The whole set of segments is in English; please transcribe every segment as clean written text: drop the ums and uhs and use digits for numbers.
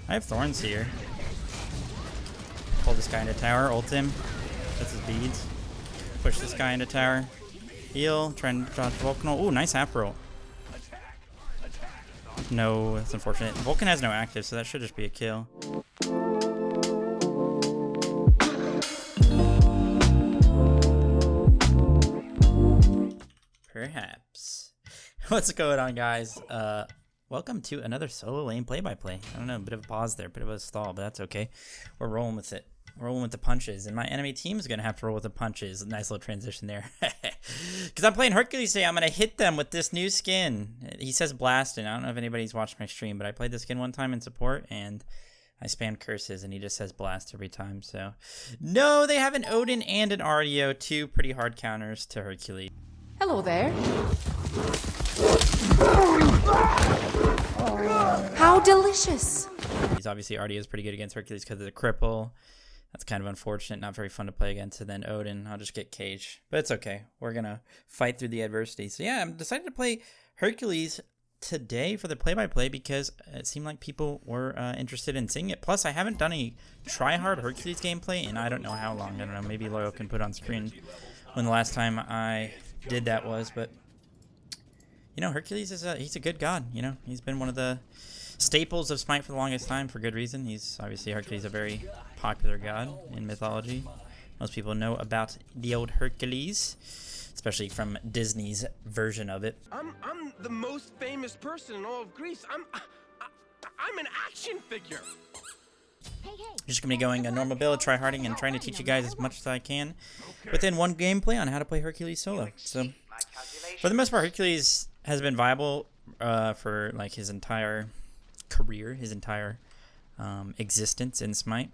I have thorns here. Pull this guy into tower, ult him. That's his beads. Push this guy into tower. Heal, try and dodge Vulcanal. Ooh, nice half roll. No, that's unfortunate. Vulcan has no active, so that should just be a kill. Perhaps. What's going on, guys? Welcome to another solo lane play-by-play. I don't know, a bit of a pause there, a bit of a stall, but that's okay. We're rolling with it. We're rolling with the punches, and my enemy team is going to have to roll with the punches. Nice little transition there. Because I'm playing Hercules today, I'm going to hit them with this new skin. He says blast, and I don't know if anybody's watched my stream, but I played this skin one time in support, and I spammed curses, and he just says blast every time. So, no, they have an Odin and an RDO, two pretty hard counters to Hercules. Hello there. How delicious. He's obviously RDO is pretty good against Hercules because of the cripple. That's kind of unfortunate, not very fun to play against. And then Odin, I'll just get cage. But it's okay. We're going to fight through the adversity. So yeah, I'm decided to play Hercules today for the play-by-play because it seemed like people were interested in seeing it. Plus, I haven't done a try-hard Hercules gameplay in I don't know how long. I don't know, maybe Loyal can put on screen when the last time I did that was. But, you know, Hercules is he's a good god, you know. He's been one of the staples of Smite for the longest time for good reason. He's obviously Hercules, a very popular god in mythology. Most people know about the old Hercules, especially from Disney's version of it. I'm the most famous person in all of Greece. I'm an action figure. Just gonna be going a normal build, try-harding, and trying to teach you guys as much as I can within one gameplay on how to play Hercules solo. So, for the most part, Hercules has been viable for like his entire career, his entire existence in Smite.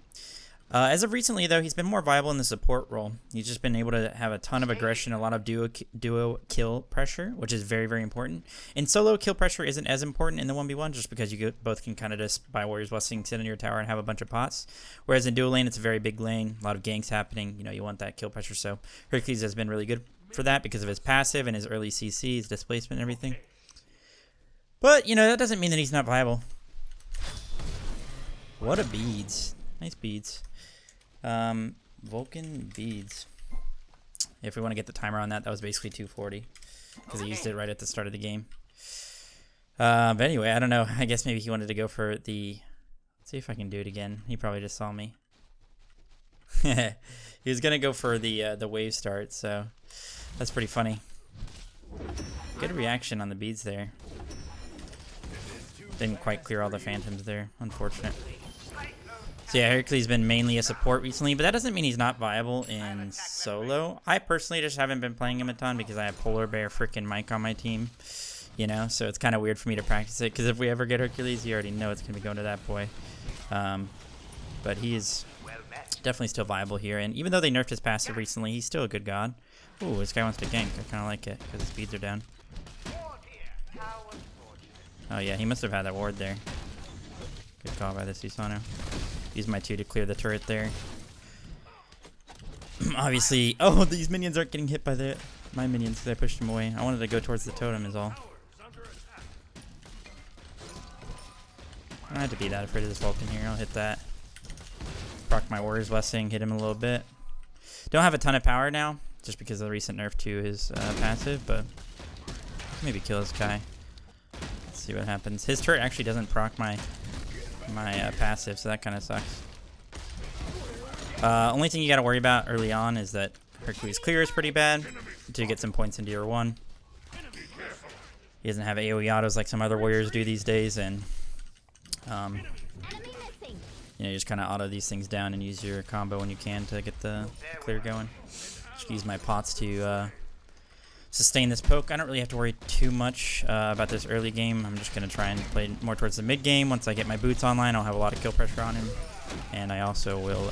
As of recently, though, he's been more viable in the support role. He's just been able to have a ton of aggression, a lot of duo kill pressure, which is very, very important. In solo, kill pressure isn't as important in the 1v1, just because you both can kind of just, by Warriors Blessing, sit in your tower and have a bunch of pots. Whereas in duo lane, it's a very big lane, a lot of ganks happening. You know, you want that kill pressure. So Hercules has been really good for that because of his passive and his early CC, his displacement and everything. But, you know, that doesn't mean that he's not viable. What a beads. Nice beads. Vulcan beads. If we want to get the timer on that, that was basically 240. Because he used it right at the start of the game. But anyway, I don't know. I guess maybe he wanted to go for the... Let's see if I can do it again. He probably just saw me. He was going to go for the wave start, so... That's pretty funny. Good reaction on the beads there. Didn't quite clear all the phantoms there. Unfortunate. So yeah, Hercules has been mainly a support recently, but that doesn't mean he's not viable in solo. I personally just haven't been playing him a ton because I have Polar Bear freaking Mike on my team. You know, so it's kind of weird for me to practice it because if we ever get Hercules, you already know it's going to be going to that boy. But he is definitely still viable here. And even though they nerfed his passive recently, he's still a good god. Ooh, this guy wants to gank. I kind of like it because his speeds are down. Oh yeah, he must have had that ward there. Good call by the Susano. Use my 2 to clear the turret there. Obviously, oh, these minions aren't getting hit by my minions because I pushed them away. I wanted to go towards the totem is all. I don't have to be that afraid of this Vulcan here. I'll hit that. Proc my Warrior's Blessing, hit him a little bit. Don't have a ton of power now, just because of the recent nerf to his passive, but maybe kill this guy. Let's see what happens. His turret actually doesn't proc my passive, so that kind of sucks. Only thing you got to worry about early on is that Hercules clear is pretty bad to get some points into your 1. He doesn't have AoE autos like some other warriors do these days, and you know, you just kind of auto these things down and use your combo when you can to get the clear going. Just use my pots to sustain this poke. I don't really have to worry too much about this early game. I'm just going to try and play more towards the mid game. Once I get my boots online, I'll have a lot of kill pressure on him. And I also will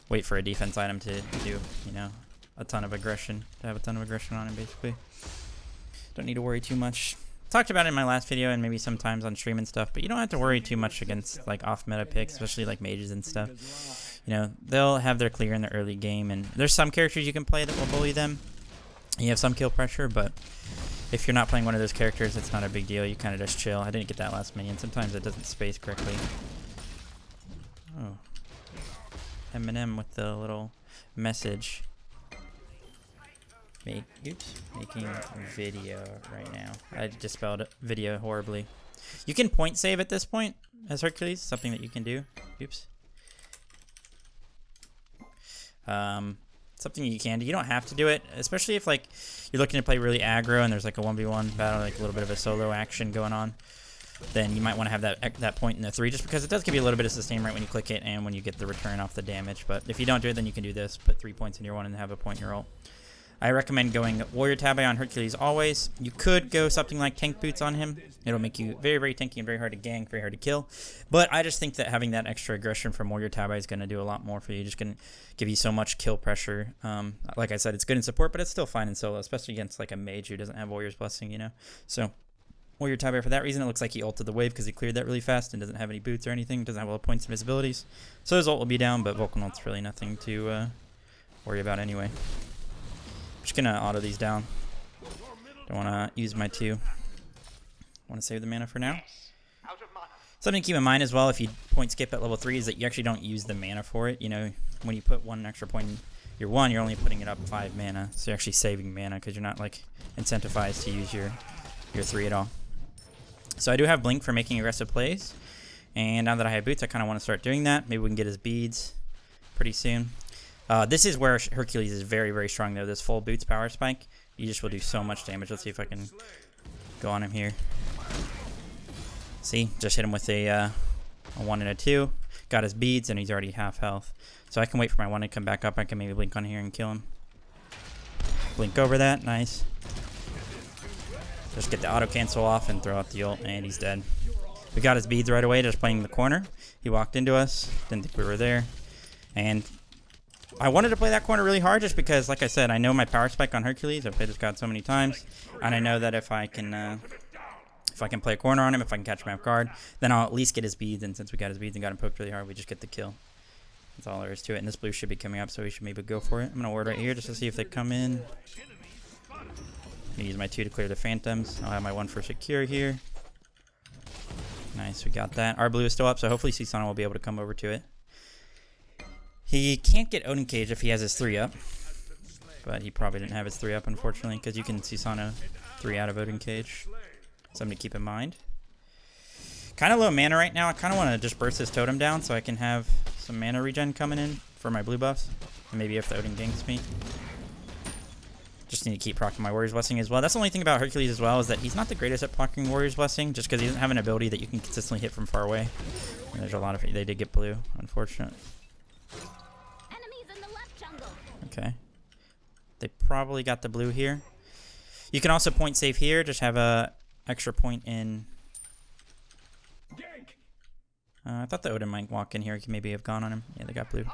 wait for a defense item to do, you know, a ton of aggression. To have a ton of aggression on him, basically. Don't need to worry too much. Talked about it in my last video and maybe sometimes on stream and stuff, but you don't have to worry too much against like off-meta picks, especially like mages and stuff. You know, they'll have their clear in the early game, and there's some characters you can play that will bully them. You have some kill pressure, but If you're not playing one of those characters, it's not a big deal. You kind of just chill. I didn't get that last minion. Sometimes it doesn't space correctly. Oh. Eminem with the little message. Making video right now. I just spelled video horribly. You can point save at this point as Hercules. Something that you can do. Oops. Something you can do. You don't have to do it, especially if like you're looking to play really aggro and there's like a 1v1 battle, like a little bit of a solo action going on. Then you might want to have that point in the 3, just because it does give you a little bit of sustain right when you click it and when you get the return off the damage. But if you don't do it, then you can do this. Put 3 points in your 1 and have a point in your ult. I recommend going Warrior Tabi on Hercules always. You could go something like Tank Boots on him. It'll make you very, very tanky and very hard to gank, very hard to kill. But I just think that having that extra aggression from Warrior Tabi is going to do a lot more for you. Just going to give you so much kill pressure. Like I said, it's good in support, but it's still fine in solo, especially against like a mage who doesn't have Warrior's Blessing, you know? So Warrior Tabi for that reason. It looks like he ulted the wave because he cleared that really fast and doesn't have any boots or anything. Doesn't have a lot of points and visibilities. So his ult will be down, but Vulcan ult's really nothing to worry about anyway. Just gonna auto these down. Don't wanna use my 2. Wanna save the mana for now. Something to keep in mind as well if you point skip at level 3 is that you actually don't use the mana for it. You know, when you put 1 extra point in your 1, you're only putting it up 5 mana. So you're actually saving mana because you're not like incentivized to use your 3 at all. So I do have Blink for making aggressive plays. And now that I have boots, I kind of want to start doing that. Maybe we can get his beads pretty soon. This is where Hercules is very, very strong, though. This full boots power spike, you just will do so much damage. Let's see if I can go on him here. See, just hit him with a 1 and a 2. Got his beads, and he's already half health. So I can wait for my 1 to come back up. I can maybe blink on here and kill him. Blink over that. Nice. Just get the auto cancel off and throw out the ult, and he's dead. We got his beads right away, just playing the corner. He walked into us. Didn't think we were there. And I wanted to play that corner really hard just because, like I said, I know my power spike on Hercules. I've played this god so many times, and I know that if I can play a corner on him, if I can catch him off guard, then I'll at least get his beads. And since we got his beads and got him poked really hard, we just get the kill. That's all there is to it. And this blue should be coming up, so we should maybe go for it. I'm gonna ward right here just to see if they come in. I'm gonna use my 2 to clear the phantoms. I'll have my 1 for secure here. Nice, we got that. Our blue is still up, so hopefully Susano will be able to come over to it. He can't get Odin Cage if he has his 3 up, but he probably didn't have his 3 up, unfortunately, because you can Susano 3 out of Odin Cage. Something to keep in mind. Kind of low mana right now. I kind of want to just burst his totem down so I can have some mana regen coming in for my blue buffs, and maybe if the Odin ganks me. Just need to keep proccing my Warrior's Blessing as well. That's the only thing about Hercules as well, is that he's not the greatest at proccing Warrior's Blessing, just because he doesn't have an ability that you can consistently hit from far away. And there's a lot of... They did get blue, unfortunate. Okay. They probably got the blue here. You can also point save here. Just have a extra point in... I thought the Odin might walk in here. He could maybe have gone on him. Yeah, they got blue.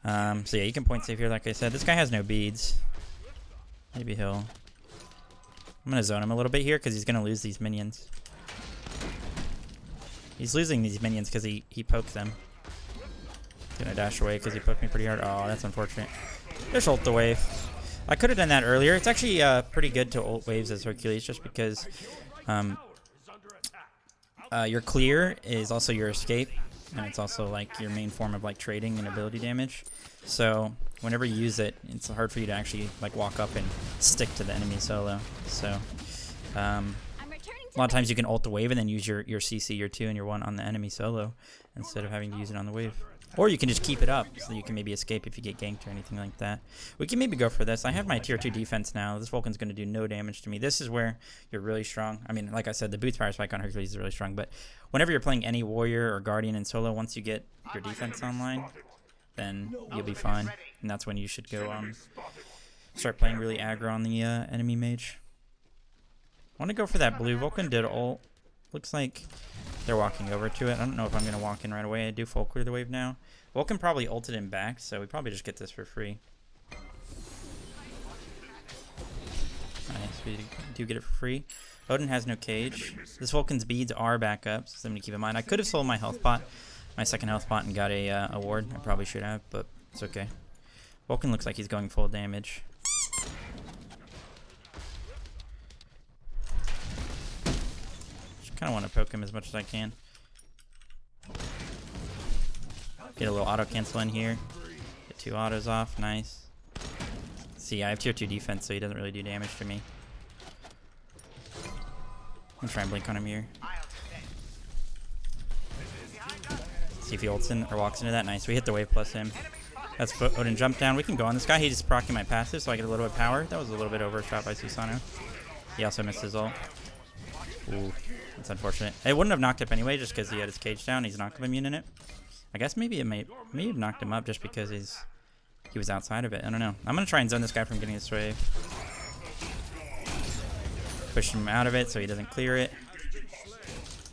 So yeah, you can point save here, like I said. This guy has no beads. Maybe he'll... I'm going to zone him a little bit here because he's going to lose these minions. He's losing these minions because he poked them. Gonna dash away because he poked me pretty hard. Oh, that's unfortunate. Just ult the wave. I could have done that earlier. It's actually pretty good to ult waves as Hercules, just because your clear is also your escape, and it's also like your main form of like trading and ability damage. So whenever you use it, it's hard for you to actually like walk up and stick to the enemy solo. So a lot of times you can ult the wave and then use your CC, your 2, and your 1 on the enemy solo instead of having to use it on the wave. Or you can just keep it up so you can maybe escape if you get ganked or anything like that. We can maybe go for this. I have my tier 2 defense now. This Vulcan's going to do no damage to me. This is where you're really strong. I mean, like I said, the boots power spike on Hercules is really strong. But whenever you're playing any warrior or guardian in solo, once you get your defense online, then you'll be fine. And that's when you should go start playing really aggro on the enemy mage. I want to go for that blue. Vulcan did ult. Looks like they're walking over to it. I don't know if I'm going to walk in right away. I do full clear the wave now. Vulcan probably ulted him back, so we probably just get this for free. Nice, we do get it for free. Odin has no cage. This Vulcan's beads are back up, so something to keep in mind. I could have sold my health pot, my second health pot, and got a ward. I probably should have, but it's okay. Vulcan looks like he's going full damage. kind of want to poke him as much as I can. Get a little auto cancel in here. Get 2 autos off. Nice. See, I have tier 2 defense, so he doesn't really do damage to me. I'm trying to blink on him here. See if he ults in or walks into that. Nice. We hit the wave plus him. That's Odin jump down. We can go on this guy. He just proccing my passive, so I get a little bit of power. That was a little bit overshot by Susanoo. He also missed his ult. Ooh, that's unfortunate. It wouldn't have knocked up anyway, just because he had his cage down. He's knock-up immune in it. I guess maybe it may have knocked him up just because he was outside of it. I don't know. I'm gonna try and zone this guy from getting this wave. Push him out of it so he doesn't clear it.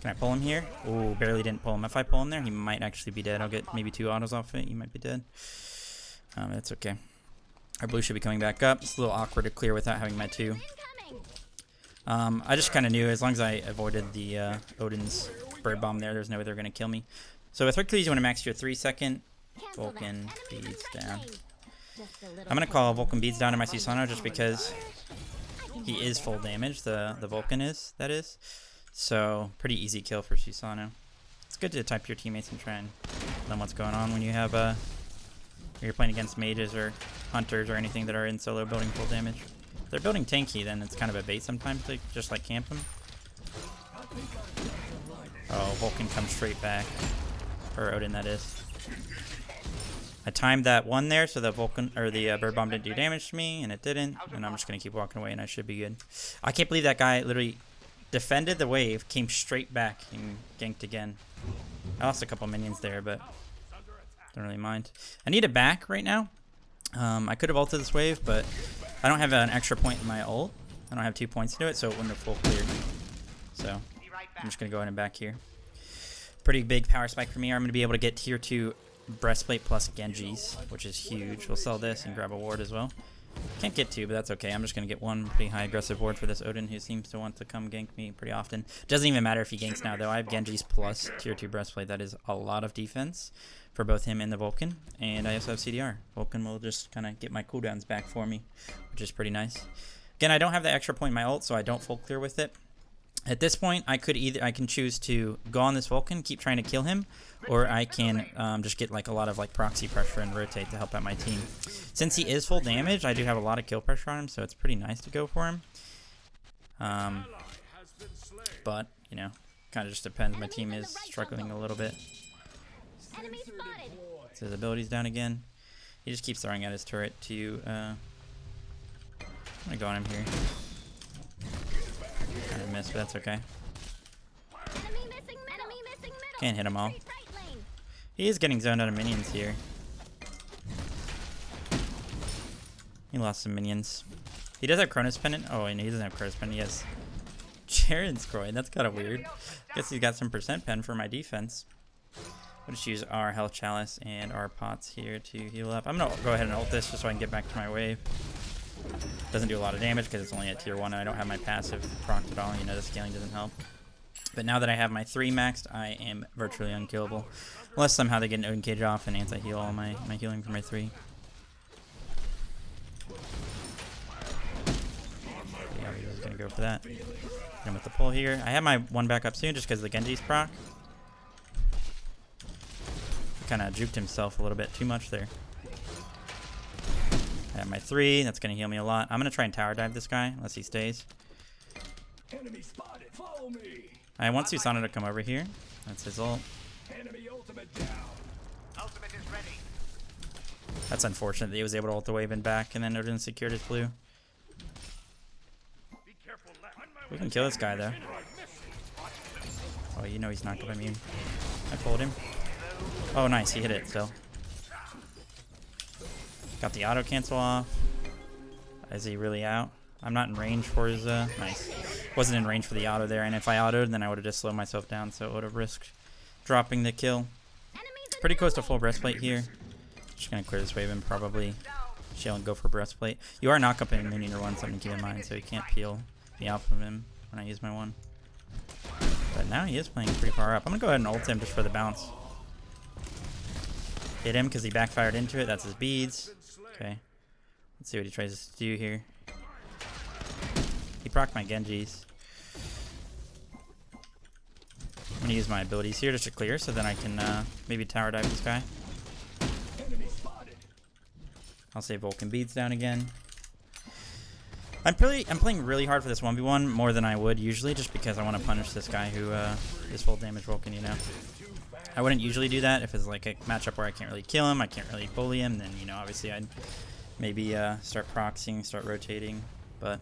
Can I pull him here? Ooh, barely didn't pull him. If I pull him there, he might actually be dead. I'll get maybe 2 autos off it. He might be dead. That's okay. Our blue should be coming back up. It's a little awkward to clear without having my 2. I just kind of knew as long as I avoided the Odin's bird bomb there's no way they're going to kill me. So with Hercules, you want to max your 3-second. Vulcan beads down. I'm going to call Vulcan beads down to my Susanoo just because he is full damage. The Vulcan is, that is. So pretty easy kill for Susanoo. It's good to type your teammates and try and learn what's going on when you have you're playing against mages or hunters or anything that are in solo building full damage. If they're building tanky, then it's kind of a bait sometimes to just like camp them. Oh, Vulcan comes straight back. Or Odin, that is. I timed that one there so the Vulcan or the bird bomb didn't do damage to me, and it didn't. And I'm just gonna keep walking away, and I should be good. I can't believe that guy literally defended the wave, came straight back, and ganked again. I lost a couple minions there, but don't really mind. I need a back right now. I could have ulted this wave, but I don't have an extra point in my ult. I don't have 2 points to do it, so it wouldn't have full cleared. So I'm just gonna go ahead and back here. Pretty big power spike for me. I'm gonna be able to get tier 2 breastplate plus Genji's, which is huge. We'll sell this and grab a ward as well. Can't get 2, but that's okay. I'm just going to get 1 pretty high aggressive ward for this Odin who seems to want to come gank me pretty often. Doesn't even matter if he ganks now, though. I have Genji's plus tier 2 breastplate. That is a lot of defense for both him and the Vulcan. And I also have CDR. Vulcan will just kind of get my cooldowns back for me, which is pretty nice. Again, I don't have the extra point in my ult, so I don't full clear with it. At this point, I can choose to go on this Vulcan, keep trying to kill him, or I can just get like a lot of like proxy pressure and rotate to help out my team. Since he is full damage, I do have a lot of kill pressure on him, so it's pretty nice to go for him. But you know, kind of just depends. My team is struggling a little bit. So his ability's down again. He just keeps throwing at his turret to. I'm gonna go on him here. Kind of missed, but that's okay. Can't hit them all. He is getting zoned out of minions here. He lost some minions. He does have Cronus Pendant. Oh, and he doesn't have Cronus Pendant. He has Charon's Groin. That's kind of weird. Guess he's got some percent pen for my defense. We'll just use our Health Chalice and our pots here to heal up. I'm going to go ahead and ult this just so I can get back to my wave. Doesn't do a lot of damage because it's only at tier 1 and I don't have my passive procced at all. You know, the scaling doesn't help. But now that I have my 3 maxed, I am virtually unkillable. Unless somehow they get an Odin Cage off and anti-heal all my healing for my 3. Yeah, we're just going to go for that. Hit him with the pull here. I have my 1 back up soon just because of the Genji's proc. Kind of juked himself a little bit too much there. I have my 3. That's going to heal me a lot. I'm going to try and tower dive this guy unless he stays. Enemy spotted. Follow me. I want Susanoo to come over here. That's his ult. Enemy ultimate down. Ultimate is ready. That's unfortunate that he was able to ult the wave and back and then Odin secured his blue. We can kill this guy though. Oh, you know he's not going to immune. I pulled him. Oh, nice. He hit it still. Got the auto cancel off. Is he really out? I'm not in range for his, nice. Wasn't in range for the auto there, and if I autoed, then I would have just slowed myself down, so it would have risked dropping the kill. Pretty close to full breastplate here. Just gonna clear this wave and probably chill and go for breastplate. You are knock up in minion or 1, something to keep in mind, so you can't peel me off of him when I use my 1. But now he is playing pretty far up. I'm gonna go ahead and ult him just for the bounce. Hit him because he backfired into it. That's his beads. Okay. Let's see what he tries to do here. He procced my Genji's. gonna use my abilities here just to clear, so then I can maybe tower dive this guy. I'll say Vulcan beads down again. I'm playing really hard for this 1v1 more than I would usually, just because I want to punish this guy who is full damage Vulcan. You know, I wouldn't usually do that if it's like a matchup where I can't really kill him, I can't really bully him. Then, you know, obviously I'd maybe start proxying, start rotating. But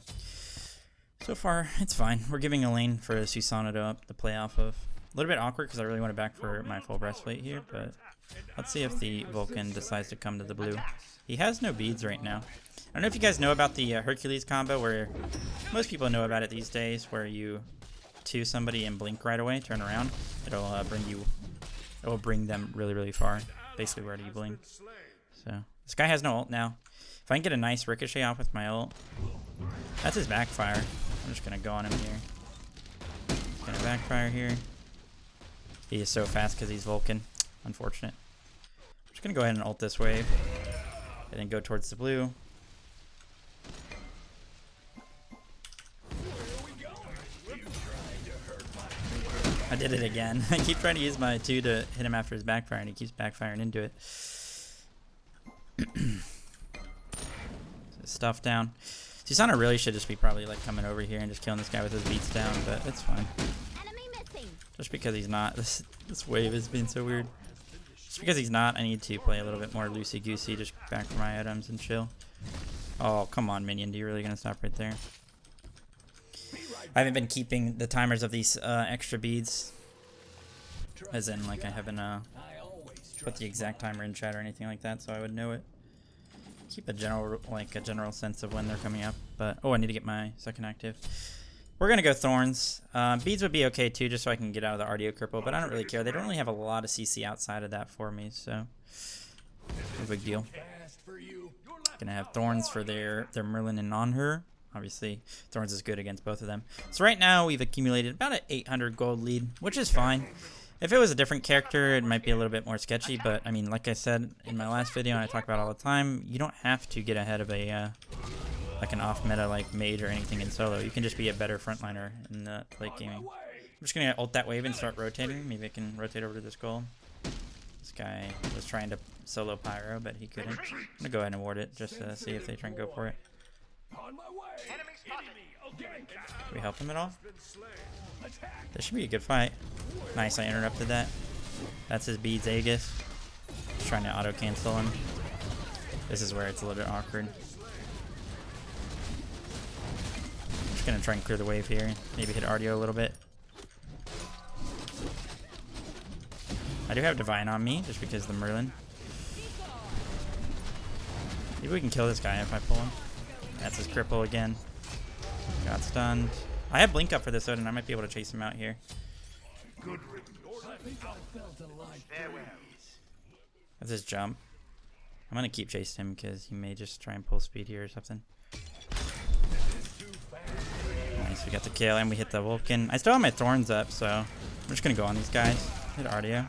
so far it's fine. We're giving a lane for Susanna to play off of. A little bit awkward because I really want to back for my full breastplate here, but let's see if the Vulcan decides to come to the blue. He has no beads right now. I don't know if you guys know about the Hercules combo, where most people know about it these days, where you 2 somebody and blink right away, turn around. It'll bring them really, really far. Basically, where do you blink? So this guy has no ult now. If I can get a nice ricochet off with my ult, that's his backfire. I'm just gonna go on him here. Gonna backfire here. He is so fast because he's Vulcan. Unfortunate. I'm just gonna go ahead and ult this wave, and then go towards the blue. I did it again. I keep trying to use my 2 to hit him after his backfire, and he keeps backfiring into it. Stuff down. Susanna really should just be probably like coming over here and just killing this guy with his beats down, but it's fine. Just because he's not. This wave has been so weird. Just because he's not, I need to play a little bit more loosey-goosey, just back for my items and chill. Oh, come on, minion. Do you really gonna stop right there? I haven't been keeping the timers of these extra beads, as in like I haven't put the exact timer in chat or anything like that, so I would know it. Keep a general sense of when they're coming up. But oh, I need to get my second active. We're gonna go thorns. Beads would be okay too, just so I can get out of the RDO cripple, but I don't really care. They don't really have a lot of CC outside of that for me, so no big deal. Gonna have thorns for their Merlin and on her. Obviously, Thorns is good against both of them. So right now, we've accumulated about an 800 gold lead, which is fine. If it was a different character, it might be a little bit more sketchy, but I mean, like I said in my last video, and I talk about all the time, you don't have to get ahead of a like an off-meta like mage or anything in solo. You can just be a better frontliner in the late gaming. I'm just going to ult that wave and start rotating. Maybe I can rotate over to this goal. This guy was trying to solo pyro, but he couldn't. I'm going to go ahead and ward it just to see if they try and go for it. Can we help him at all? This should be a good fight. Nice, I interrupted that. That's his beads Aegis. Just trying to auto cancel him. This is where it's a little bit awkward. Just gonna try and clear the wave here. Maybe hit RDO a little bit. I do have Divine on me just because of the Merlin. Maybe we can kill this guy if I pull him. That's his cripple again. Got stunned. I have blink up for this Odin. I might be able to chase him out here. That's his jump. I'm gonna keep chasing him because he may just try and pull speed here or something. Nice, we got the kill and we hit the Vulcan. I still have my thorns up, so I'm just gonna go on these guys. Hit RDO.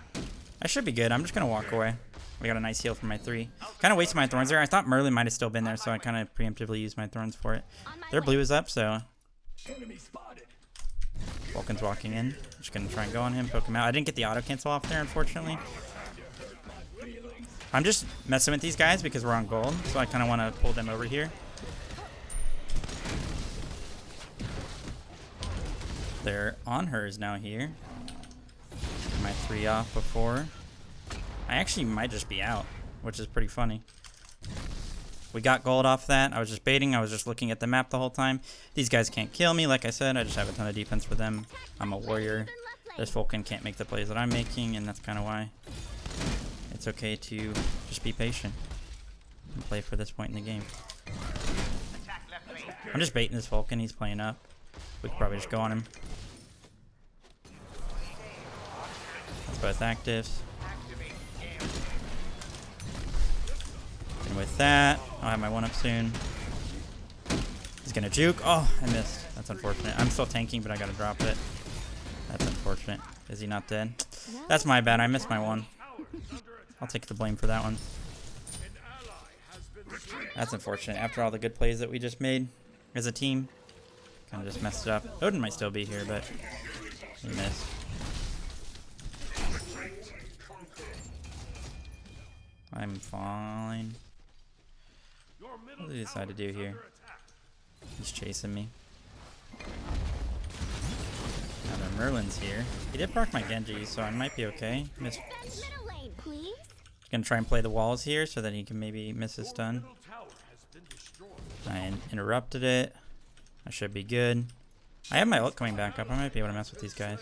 I should be good. I'm just gonna walk away. We got a nice heal for my 3. Kind of wasted my thorns there. I thought Merlin might have still been there, so I kind of preemptively used my thorns for it. Their blue is up, so Vulcan's walking in. Just gonna try and go on him, poke him out. I didn't get the auto cancel off there, unfortunately. I'm just messing with these guys because we're on gold, so I kind of want to pull them over here. They're on hers now here. Get my 3 off before. I actually might just be out, which is pretty funny. We got gold off that. I was just baiting. I was just looking at the map the whole time. These guys can't kill me, like I said. I just have a ton of defense for them. I'm a warrior. This Vulcan can't make the plays that I'm making, and that's kind of why it's okay to just be patient and play for this point in the game. I'm just baiting this Vulcan. He's playing up. We could probably just go on him. That's both actives. And with that, I'll have my 1-up soon. He's gonna juke. Oh, I missed. That's unfortunate. I'm still tanking, but I gotta drop it. That's unfortunate. Is he not dead? That's my bad. I missed my 1. I'll take the blame for that one. That's unfortunate. After all the good plays that we just made as a team, kind of just messed it up. Odin might still be here, but he missed. I'm fine. What did he decide to do here? He's chasing me. Now the Merlin's here. He did proc my Genji, so I might be okay. Miss. Gonna try and play the walls here so that he can maybe miss his stun. I interrupted it. I should be good. I have my ult coming back up. I might be able to mess with these guys.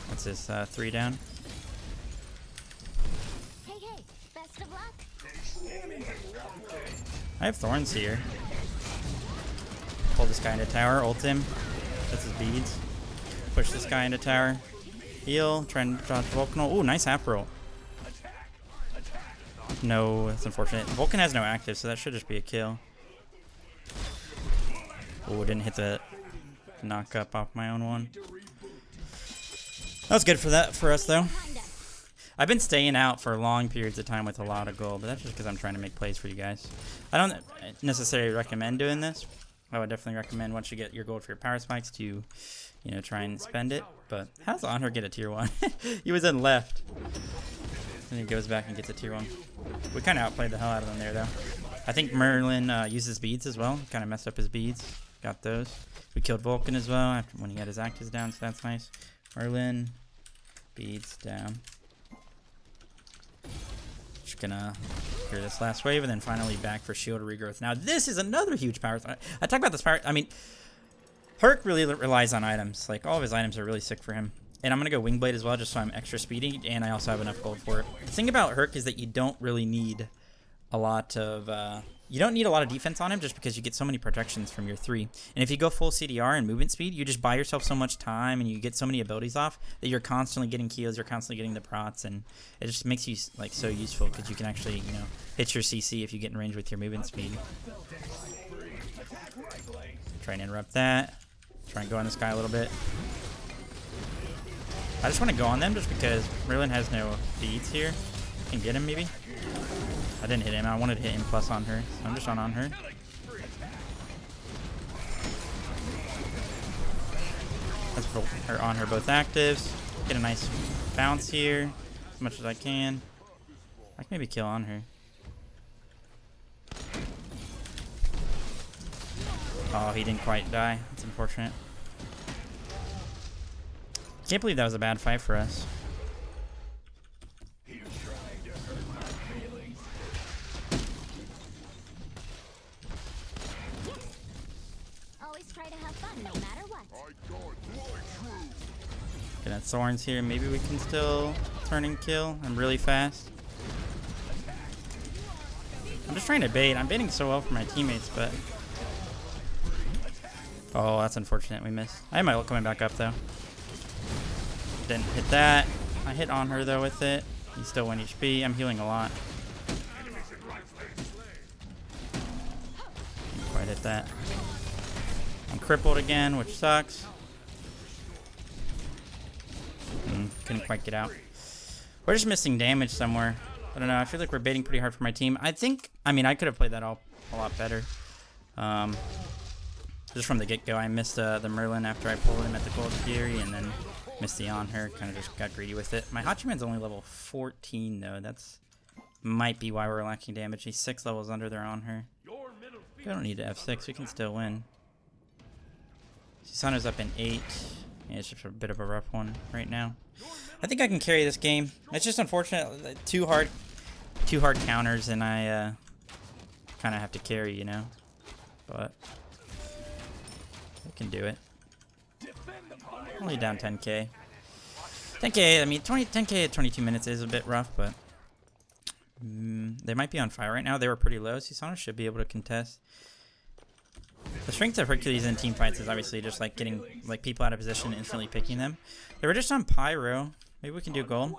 What's this? 3 down. Hey, best of luck. I have thorns here. Pull this guy into tower, ult him. That's his beads. Push this guy into tower. Heal, try and dodge Vulcanal. Ooh, nice half roll. No, that's unfortunate. Vulcan has no active, so that should just be a kill. Ooh, didn't hit the knock up off my own one. That was good for us though. I've been staying out for long periods of time with a lot of gold, but that's just because I'm trying to make plays for you guys. I don't necessarily recommend doing this. I would definitely recommend once you get your gold for your power spikes to, you know, try and spend it. But how does Honor get a tier 1? He was in left. And he goes back and gets a tier 1. We kind of outplayed the hell out of them there, though. I think Merlin uses beads as well. Kind of messed up his beads. Got those. We killed Vulcan as well after when he had his actives down, so that's nice. Merlin, beads down. Just gonna clear this last wave and then finally back for shield regrowth. Now this is another huge power. I talk about this power. I mean, Herc really relies on items. Like all of his items are really sick for him. And I'm gonna go Wingblade as well, just so I'm extra speedy, and I also have enough gold for it. The thing about Herc is that you don't really need a lot of defense on him, just because you get so many protections from your 3. And if you go full CDR and movement speed, you just buy yourself so much time, and you get so many abilities off that you're constantly getting kills, you're constantly getting the prots, and it just makes you like so useful because you can actually, you know, hit your CC if you get in range with your movement speed. Try and interrupt that. Try and go on this guy a little bit. I just want to go on them just because Merlin has no beads here. I can get him maybe. I didn't hit him. I wanted to hit him plus on her. So I'm just on her. Let's put her on her both actives. Get a nice bounce here. As much as I can. I can maybe kill on her. Oh, he didn't quite die. That's unfortunate. Can't believe that was a bad fight for us. Always try to have fun no matter what. Gonna have thorns here. Maybe we can still turn and kill. I'm really fast. I'm just trying to bait. I'm baiting so well for my teammates, but... Oh, that's unfortunate. We missed. I have my ult coming back up, though. Didn't hit that. I hit on her, though, with it. He's still 1 HP. I'm healing a lot. Didn't quite hit that. I'm crippled again, which sucks. Couldn't quite get out. We're just missing damage somewhere. I don't know. I feel like we're baiting pretty hard for my team. I mean, I could have played that a lot better. Just from the get-go, I missed the Merlin after I pulled him at the Gold Fury, and then missed the on her. Kind of just got greedy with it. My Hachiman's only level 14, though. That's might be why we're lacking damage. He's 6 levels under there on her. We don't need to F6. We can still win. Susano's up in 8. Yeah, it's just a bit of a rough one right now. I think I can carry this game. It's just unfortunate. Two hard counters, and I kind of have to carry, you know. But I can do it. Only down 10k. 10k. I mean, 10k at 22 minutes is a bit rough, but they might be on fire right now. They were pretty low. Susano should be able to contest. The strength of Hercules in team fights is obviously just like getting like people out of position and instantly picking them. They were just on Pyro. Maybe we can do gold.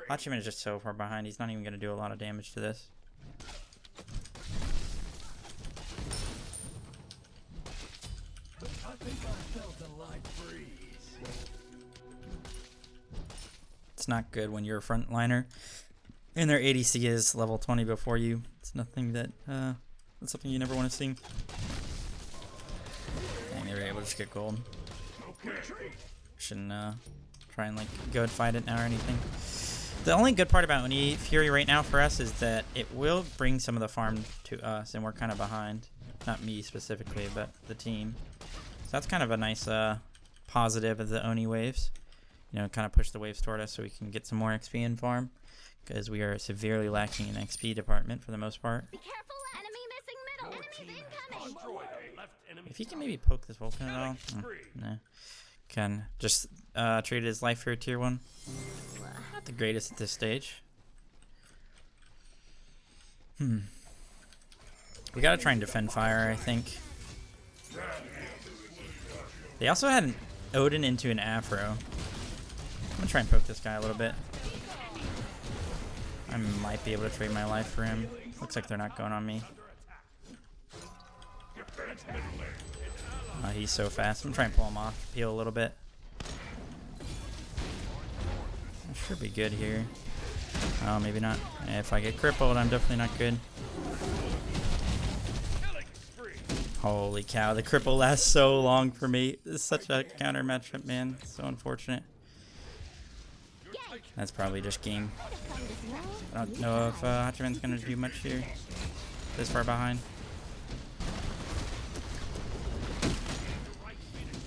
Hachiman is just so far behind. He's not even going to do a lot of damage to this. It's not good when you're a frontliner and their ADC is level 20 before you. It's nothing that that's something you never want to see. Dang, they were able to just get gold. Shouldn't try and like go and fight it now or anything. The only good part about Oni Fury right now for us is that it will bring some of the farm to us, and we're kind of behind. Not me specifically, but the team. So that's kind of a nice positive of the Oni waves. You know, kind of push the waves toward us so we can get some more XP and farm. Because we are severely lacking in XP department for the most part. Be careful, enemy missing middle. Enemies incoming. If he can maybe poke this Vulcan at all. No. Can just trade his life for a tier 1. Not the greatest at this stage. We gotta try and defend fire, I think. They also had an Odin into an Afro. I'm gonna try and poke this guy a little bit. I might be able to trade my life for him. Looks like they're not going on me. He's so fast. I'm trying to pull him off, peel a little bit. I should be good here. Oh, maybe not. If I get crippled, I'm definitely not good. Holy cow, the cripple lasts so long for me. This is such a counter matchup, man. So unfortunate. That's probably just game. I don't know if Hachiman's gonna do much here. This far behind.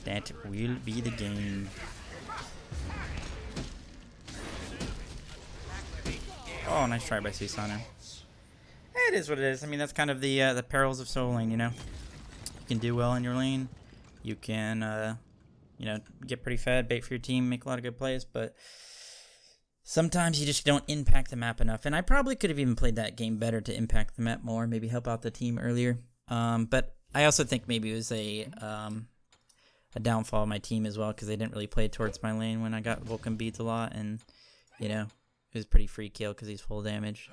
That will be the game. Oh, nice try by Susanoo. It is what it is. I mean, that's kind of the perils of solo lane, you know. You can do well in your lane. You can, you know, get pretty fed, bait for your team, make a lot of good plays, but sometimes you just don't impact the map enough. And I probably could have even played that game better to impact the map more, maybe help out the team earlier. But I also think maybe it was a downfall of my team as well, because they didn't really play towards my lane when I got Vulcan beads a lot, and you know, it was a pretty free kill because he's full damage.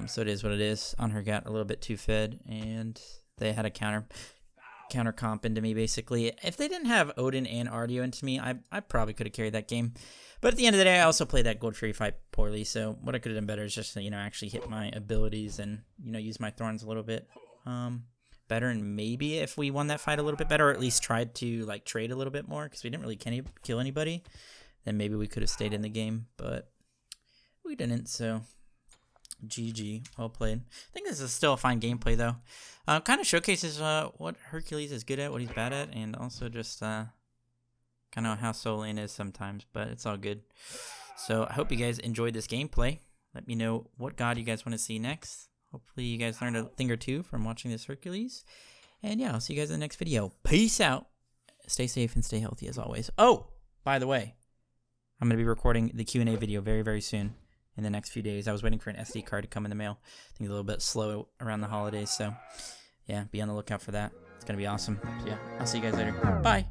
So it is what it is. On her got a little bit too fed, and they had a counter comp into me basically. If they didn't have Odin and Ardio into me, I probably could have carried that game. But at the end of the day, I also played that Gold Fury fight poorly. So what I could have done better is just, you know, actually hit my abilities and, you know, use my thorns a little bit better. And maybe if we won that fight a little bit better, or at least tried to like trade a little bit more, because we didn't really kill anybody, then maybe we could have stayed in the game. But we didn't, so GG, well played. I think this is still a fine gameplay though. Kind of showcases what Hercules is good at, what he's bad at, and also just kind of how solo lane is sometimes, but it's all good. So I hope you guys enjoyed this gameplay. Let me know what god you guys want to see next. Hopefully you guys learned a thing or two from watching this Hercules. And yeah, I'll see you guys in the next video. Peace out. Stay safe and stay healthy as always. Oh, by the way, I'm going to be recording the Q&A video very, very soon in the next few days. I was waiting for an SD card to come in the mail. I think it's a little bit slow around the holidays, so yeah, be on the lookout for that. It's going to be awesome. So yeah, I'll see you guys later. Bye.